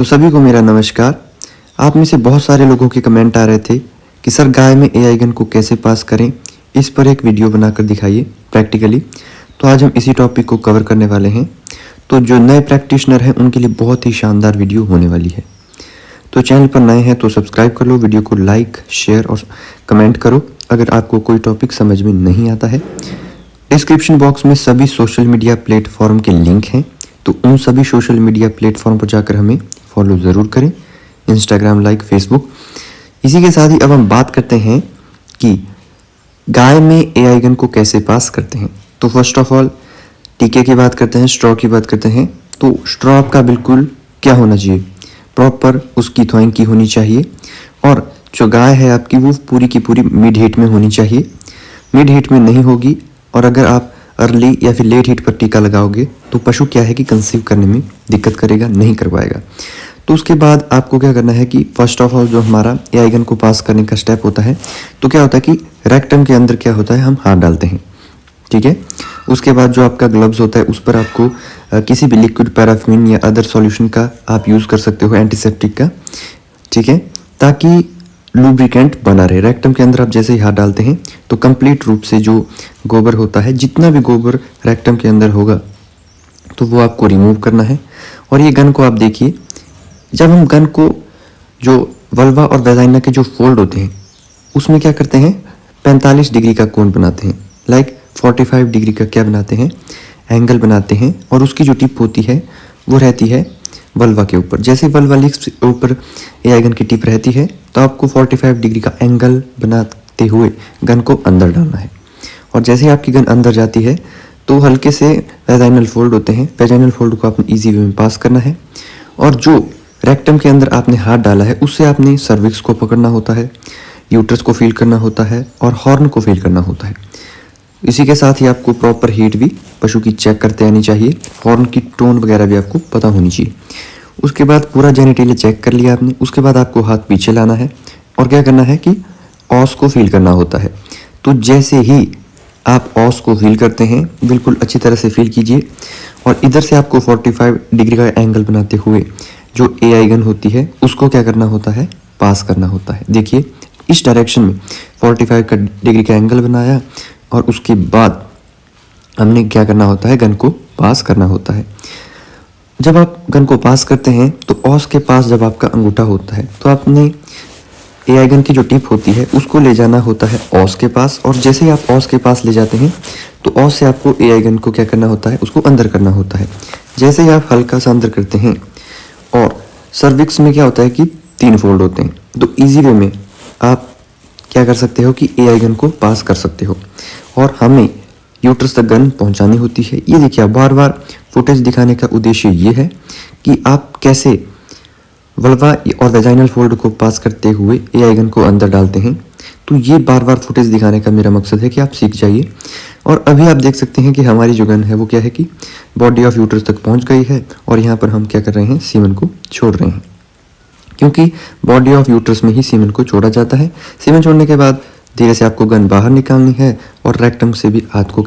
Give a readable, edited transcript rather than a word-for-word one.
तो सभी को मेरा नमस्कार। आप में से बहुत सारे लोगों के कमेंट आ रहे थे कि सर गाय में एआई गन को कैसे पास करें, इस पर एक वीडियो बनाकर दिखाइए प्रैक्टिकली। तो आज हम इसी टॉपिक को कवर करने वाले हैं। तो जो नए प्रैक्टिशनर हैं उनके लिए बहुत ही शानदार वीडियो होने वाली है। तो चैनल पर नए हैं तो सब्सक्राइब कर लो, वीडियो को लाइक शेयर और कमेंट करो अगर आपको कोई टॉपिक समझ में नहीं आता है। डिस्क्रिप्शन बॉक्स में सभी सोशल मीडिया प्लेटफॉर्म के लिंक हैं, तो उन सभी सोशल मीडिया प्लेटफॉर्म पर जाकर हमें फॉलो ज़रूर करें, इंस्टाग्राम लाइक फेसबुक। इसी के साथ ही अब हम बात करते हैं कि गाय में एआई गन को कैसे पास करते हैं। तो फर्स्ट ऑफ ऑल टीके की बात करते हैं, स्ट्रॉ की बात करते हैं। तो स्ट्रॉ आपका बिल्कुल क्या होना चाहिए, प्रॉपर उसकी थ्रोइंग की होनी चाहिए, और जो गाय है आपकी वो पूरी की पूरी मिड हीट में होनी चाहिए। मिड हीट में नहीं होगी और अगर आप अर्ली या फिर लेट हीट पर टीका लगाओगे तो पशु क्या है कि कंसीव करने में दिक्कत करेगा, नहीं कर पाएगा। तो उसके बाद आपको क्या करना है कि फर्स्ट ऑफ ऑल जो हमारा एआई गन को पास करने का स्टेप होता है, तो क्या होता है कि रेक्टम के अंदर क्या होता है, हम हाथ डालते हैं, ठीक है। उसके बाद जो आपका ग्लव्स होता है उस पर आपको किसी भी लिक्विड पैराफिन या अदर सॉल्यूशन का आप यूज़ कर सकते हो, एंटीसेप्टिक का, ठीक है, ताकि लुब्रिकेंट बना रहे। रेक्टम के अंदर आप जैसे ही हाथ डालते हैं तो कंप्लीट रूप से जो गोबर होता है, जितना भी गोबर रेक्टम के अंदर होगा तो वो आपको रिमूव करना है। और ये गन को आप देखिए, जब हम गन को जो वल्वा और वेजाइना के जो फोल्ड होते हैं उसमें क्या करते हैं, 45 डिग्री का कोण बनाते हैं, लाइक 45 डिग्री का क्या बनाते हैं, एंगल बनाते हैं। और उसकी जो टिप होती है वो रहती है वल्वा के ऊपर। जैसे वल्वा लिप्स के ऊपर एआई गन की टिप रहती है तो आपको 45 डिग्री का एंगल बनाते हुए गन को अंदर डालना है। और जैसे ही आपकी गन अंदर जाती है तो हल्के से वेजाइनल फोल्ड होते हैं, वेजाइनल फोल्ड को आपने ईजी वे में पास करना है। और जो रेक्टम के अंदर आपने हाथ डाला है उससे आपने सर्विक्स को पकड़ना होता है, यूट्रस को फील करना होता है और हॉर्न को फील करना होता है। इसी के साथ ही आपको प्रॉपर हीट भी पशु की चेक करते आनी चाहिए, हॉर्न की टोन वगैरह भी आपको पता होनी चाहिए। उसके बाद पूरा जेनिटेलिया चेक कर लिया आपने, उसके बाद आपको हाथ पीछे लाना है और क्या करना है कि ऑस को फील करना होता है। तो जैसे ही आप ऑस को फील करते हैं बिल्कुल अच्छी तरह से फील कीजिए और इधर से आपको 45 डिग्री का एंगल बनाते हुए जो एआई गन होती है उसको क्या करना होता है, पास करना होता है। देखिए इस डायरेक्शन में 45 डिग्री का एंगल बनाया और उसके बाद हमने क्या करना होता है, गन को पास करना होता है। जब आप गन को पास करते हैं तो ऑस के पास जब आपका अंगूठा होता है तो आपने एआई गन की जो टिप होती है उसको ले जाना होता है ऑस के पास। और जैसे ही आप ऑस के पास ले जाते हैं तो ऑस से आपको एआई गन को क्या करना होता है, उसको अंदर करना होता है। जैसे ही आप हल्का सा अंदर करते हैं, और सर्विक्स में क्या होता है कि 3 फोल्ड होते हैं, तो ईजी वे में आप क्या कर सकते हो कि एआई गन को पास कर सकते हो। और हमें यूट्रस तक गन पहुंचानी होती है। ये देखिए, बार बार फुटेज दिखाने का उद्देश्य ये है कि आप कैसे वल्वा और वेजाइनल फोल्ड को पास करते हुए एआई गन को अंदर डालते हैं। तो ये बार बार फुटेज दिखाने का मेरा मकसद है कि आप सीख जाइए। और अभी आप देख सकते हैं कि हमारी जो गन है वो क्या है कि बॉडी ऑफ यूट्रस तक पहुंच गई है और यहाँ पर हम क्या कर रहे हैं, सीमन को छोड़ रहे हैं, क्योंकि बॉडी ऑफ यूट्रस में ही सीमन को छोड़ा जाता है। सीमन छोड़ने के बाद धीरे से आपको गन बाहर निकालनी है और रेक्टम से भी हाथ को